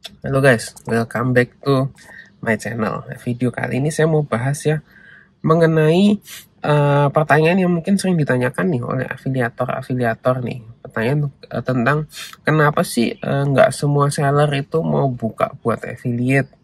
Halo guys, welcome back to my channel. Video kali ini saya mau bahas ya mengenai pertanyaan yang mungkin sering ditanyakan nih oleh afiliator nih. Pertanyaan tentang kenapa sih nggak semua seller itu mau buka buat affiliate,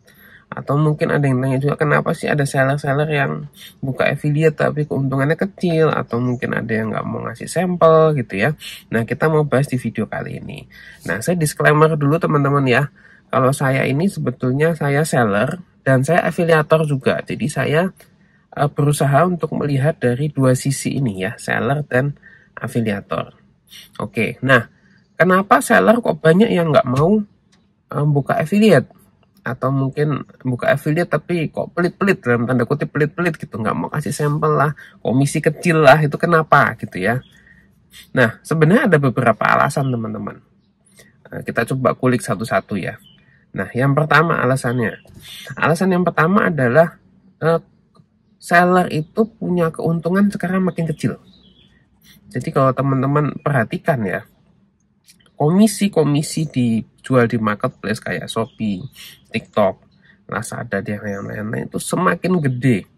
atau mungkin ada yang tanya juga kenapa sih ada seller-seller yang buka affiliate tapi keuntungannya kecil, atau mungkin ada yang nggak mau ngasih sampel gitu ya. Nah, kita mau bahas di video kali ini. Nah, saya disclaimer dulu teman-teman ya. Kalau saya ini sebetulnya saya seller dan saya afiliator juga. Jadi saya berusaha untuk melihat dari dua sisi ini ya, seller dan afiliator. Oke, nah kenapa seller kok banyak yang nggak mau buka affiliate? Atau mungkin buka affiliate tapi kok pelit-pelit, dalam tanda kutip pelit-pelit gitu, nggak mau kasih sampel lah, komisi kecil lah, itu kenapa gitu ya. Nah, sebenarnya ada beberapa alasan teman-teman. Kita coba kulik satu-satu ya. Nah, yang pertama alasannya. Alasan yang pertama adalah seller itu punya keuntungan sekarang makin kecil. Jadi kalau teman-teman perhatikan ya, komisi-komisi dijual di marketplace kayak Shopee, TikTok, Lazada, dan yang lain-lain itu semakin gede.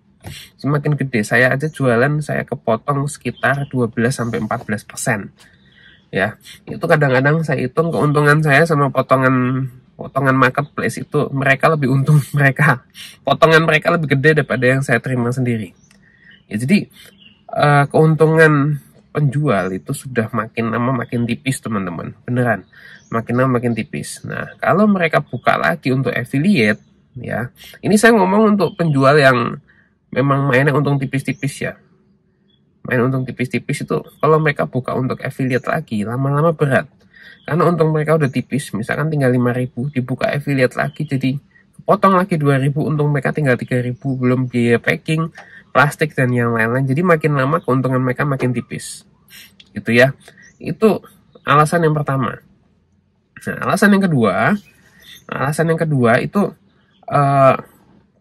Semakin gede. Saya aja jualan, saya kepotong sekitar 12-14%. Ya, itu kadang-kadang saya hitung keuntungan saya sama potongan marketplace itu, mereka lebih untung, potongan mereka lebih gede daripada yang saya terima sendiri. Ya, jadi keuntungan penjual itu sudah makin lama makin tipis teman-teman, beneran makin lama makin tipis. Nah, kalau mereka buka lagi untuk affiliate ya, ini saya ngomong untuk penjual yang memang mainnya untung tipis-tipis ya, main untung tipis-tipis itu kalau mereka buka untuk affiliate lagi lama-lama berat, karena untung mereka udah tipis, misalkan tinggal 5.000, dibuka affiliate lagi jadi potong lagi 2.000, untung mereka tinggal 3.000, belum biaya packing, plastik, dan yang lain-lain. Jadi makin lama keuntungan mereka makin tipis gitu ya. Itu alasan yang pertama. Nah, alasan yang kedua itu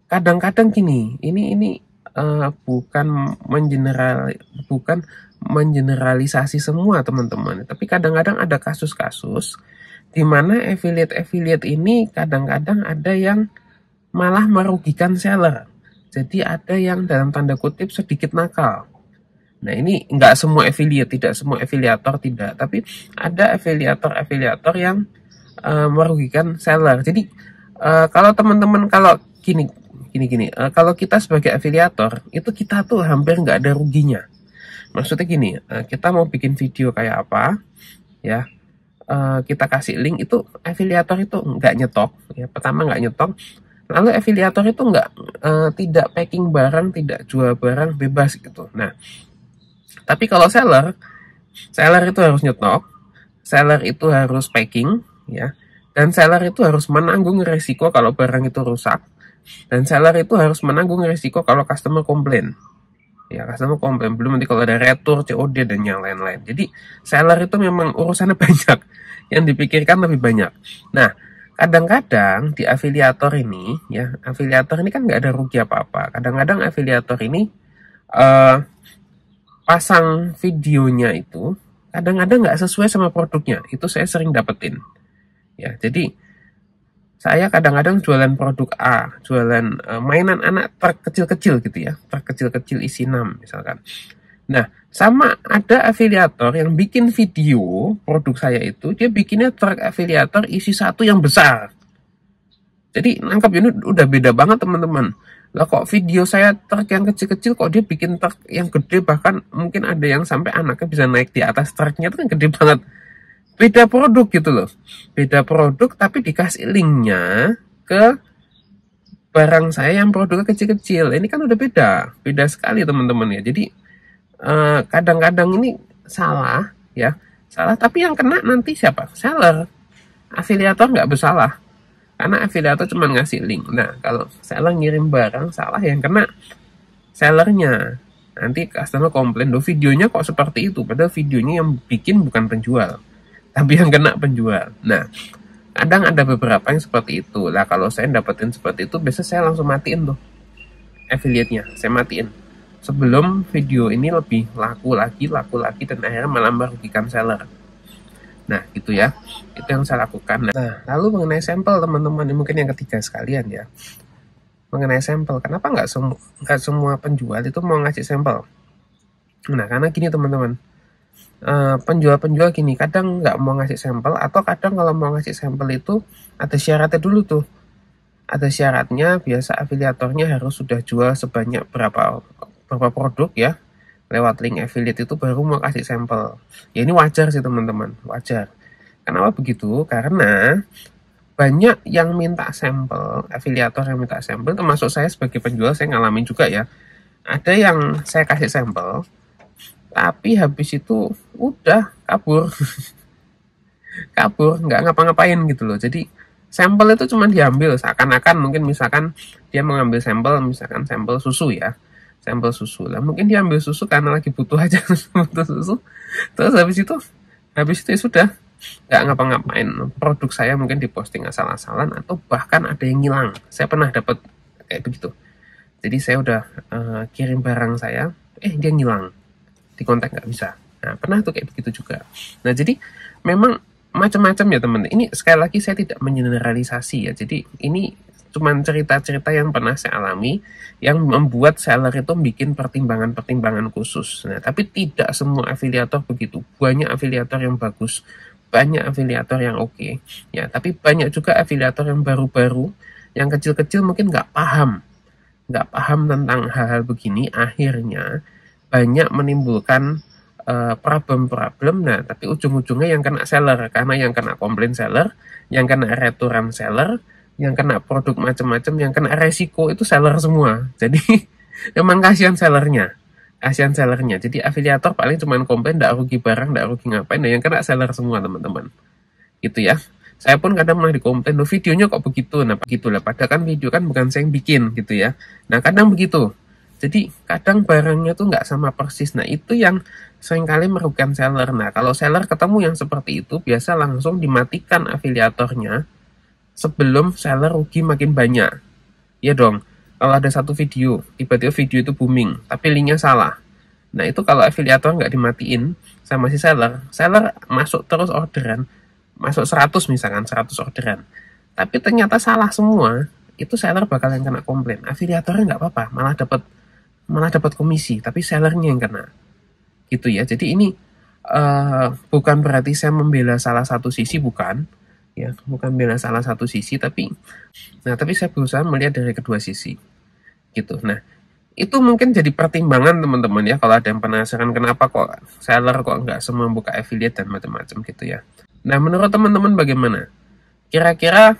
kadang-kadang gini, ini bukan mengeneralisasi semua teman-teman, tapi kadang-kadang ada kasus-kasus di mana affiliate ini kadang-kadang ada yang malah merugikan seller. Jadi ada yang dalam tanda kutip sedikit nakal. Nah, ini nggak semua affiliate, tidak semua afiliator, tidak. Tapi ada afiliator yang merugikan seller. Jadi kalau teman-teman, kalau gini, kalau kita sebagai afiliator, itu kita tuh hampir nggak ada ruginya. Maksudnya gini, kita mau bikin video kayak apa, ya, kita kasih link, itu afiliator itu nggak nyetok. Ya, pertama nggak nyetok. Lalu afiliator itu tidak packing barang, tidak jual barang, bebas gitu. Nah, tapi kalau seller itu harus nyetok, seller itu harus packing, ya, dan seller itu harus menanggung resiko kalau barang itu rusak, dan seller itu harus menanggung resiko kalau customer komplain. Ya, customer komplain, belum nanti kalau ada retur, COD, dan yang lain-lain. Jadi seller itu memang urusannya banyak, yang dipikirkan lebih banyak. Nah, kadang-kadang di afiliator ini, ya, afiliator ini kan nggak ada rugi apa-apa. Kadang-kadang afiliator ini pasang videonya itu kadang-kadang nggak sesuai sama produknya. Itu saya sering dapetin. Ya, jadi saya kadang-kadang jualan produk A, jualan mainan anak terkecil-kecil gitu ya, terkecil-kecil isi 6 misalkan. Nah, sama ada afiliator yang bikin video produk saya itu, dia bikinnya truk afiliator isi 1 yang besar. Jadi nangkap ini udah beda banget teman-teman. Lah kok video saya truk yang kecil-kecil, kok dia bikin truk yang gede, bahkan mungkin ada yang sampai anaknya bisa naik di atas truknya, itu kan gede banget. Beda produk gitu loh. Beda produk tapi dikasih linknya ke barang saya yang produknya kecil-kecil. Ini kan udah beda. Beda sekali teman-teman ya. Jadi kadang-kadang ini salah ya, salah, tapi yang kena nanti siapa? Seller. Afiliator nggak bersalah karena afiliator cuma ngasih link. Nah, kalau seller ngirim barang, salah yang kena sellernya. Nanti customer komplain, loh videonya kok seperti itu, padahal videonya yang bikin bukan penjual, tapi yang kena penjual. Nah, kadang ada beberapa yang seperti itu. Lah kalau saya dapetin seperti itu, biasanya saya langsung matiin tuh affiliate-nya, saya matiin sebelum video ini lebih laku lagi, dan akhirnya malah merugikan seller. Nah, gitu ya. Itu yang saya lakukan. Nah, lalu mengenai sampel teman-teman, mungkin yang ketiga sekalian ya. Mengenai sampel, kenapa nggak semua penjual itu mau ngasih sampel? Nah, karena gini teman-teman, penjual-penjual gini, kadang nggak mau ngasih sampel, atau kadang kalau mau ngasih sampel itu ada syaratnya dulu tuh. Ada syaratnya, biasa afiliatornya harus sudah jual sebanyak berapa produk ya, lewat link affiliate itu baru mau kasih sampel. Ya ini wajar sih teman-teman, wajar. Kenapa begitu? Karena banyak yang minta sampel, afiliator yang minta sampel, termasuk saya sebagai penjual, saya ngalamin juga ya. Ada yang saya kasih sampel, tapi habis itu udah kabur, kabur, nggak ngapa-ngapain gitu loh. Jadi sampel itu cuma diambil, seakan-akan mungkin misalkan dia mengambil sampel, misalkan sampel susu ya, sampel susu lah. Mungkin dia ambil susu karena lagi butuh aja, butuh susu. Terus habis itu ya sudah, nggak ngapa-ngapain. Produk saya mungkin diposting asal-asalan atau bahkan ada yang hilang. Saya pernah dapat kayak begitu. Jadi saya udah kirim barang saya, dia ngilang, di kontak nggak bisa. Nah, pernah tuh kayak begitu juga. Nah, jadi memang macam-macam ya teman. Ini sekali lagi saya tidak mengeneralisasi ya. Jadi ini cuman cerita-cerita yang pernah saya alami, yang membuat seller itu bikin pertimbangan-pertimbangan khusus. Nah, tapi tidak semua afiliator begitu. Banyak afiliator yang bagus, banyak afiliator yang oke. Ya, tapi banyak juga afiliator yang baru-baru, yang kecil-kecil mungkin nggak paham tentang hal-hal begini, akhirnya banyak menimbulkan problem-problem. Nah, tapi ujung-ujungnya yang kena seller, karena yang kena komplain seller, yang kena returan seller, yang kena produk macam-macam, yang kena resiko itu seller semua. Jadi memang kasihan sellernya, jadi afiliator paling cuman komplain, nggak rugi barang, nggak rugi ngapain. Nah, yang kena seller semua teman-teman, gitu ya. Saya pun kadang malah dikomplain, loh videonya kok begitu. Nah, begitulah, padahal kan video kan bukan saya yang bikin gitu ya. Nah, kadang begitu. Jadi kadang barangnya tuh nggak sama persis. Nah, itu yang seringkali merugikan seller. Nah, kalau seller ketemu yang seperti itu, biasa langsung dimatikan afiliatornya sebelum seller rugi makin banyak. Ya dong, kalau ada satu video, tiba-tiba video itu booming, tapi linknya salah. Nah, itu kalau afiliator nggak dimatiin sama si seller, seller masuk terus orderan, masuk 100 misalkan, 100 orderan. Tapi ternyata salah semua, itu seller bakal yang kena komplain. Afiliatornya nggak apa-apa, malah dapat komisi, tapi sellernya yang kena. Gitu ya. Jadi ini bukan berarti saya membela salah satu sisi, bukan. Ya, bukan membela salah satu sisi, tapi saya berusaha melihat dari kedua sisi. Gitu. Nah, itu mungkin jadi pertimbangan teman-teman ya, kalau ada yang penasaran kenapa kok seller kok nggak semua buka affiliate dan macam-macam gitu ya. Nah, menurut teman-teman bagaimana? Kira-kira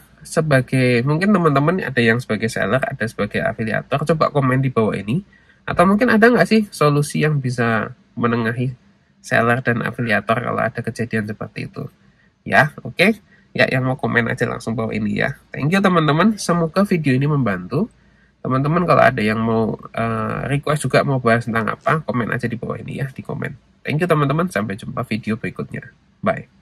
mungkin teman-teman ada yang sebagai seller, ada sebagai afiliator, coba komen di bawah ini. Atau mungkin ada nggak sih solusi yang bisa menengahi seller dan afiliator kalau ada kejadian seperti itu? Ya, oke. Ya, yang mau komen aja langsung bawah ini ya. Thank you teman-teman, semoga video ini membantu. Teman-teman kalau ada yang mau request juga mau bahas tentang apa, komen aja di bawah ini ya, di komen. Thank you teman-teman, sampai jumpa video berikutnya. Bye.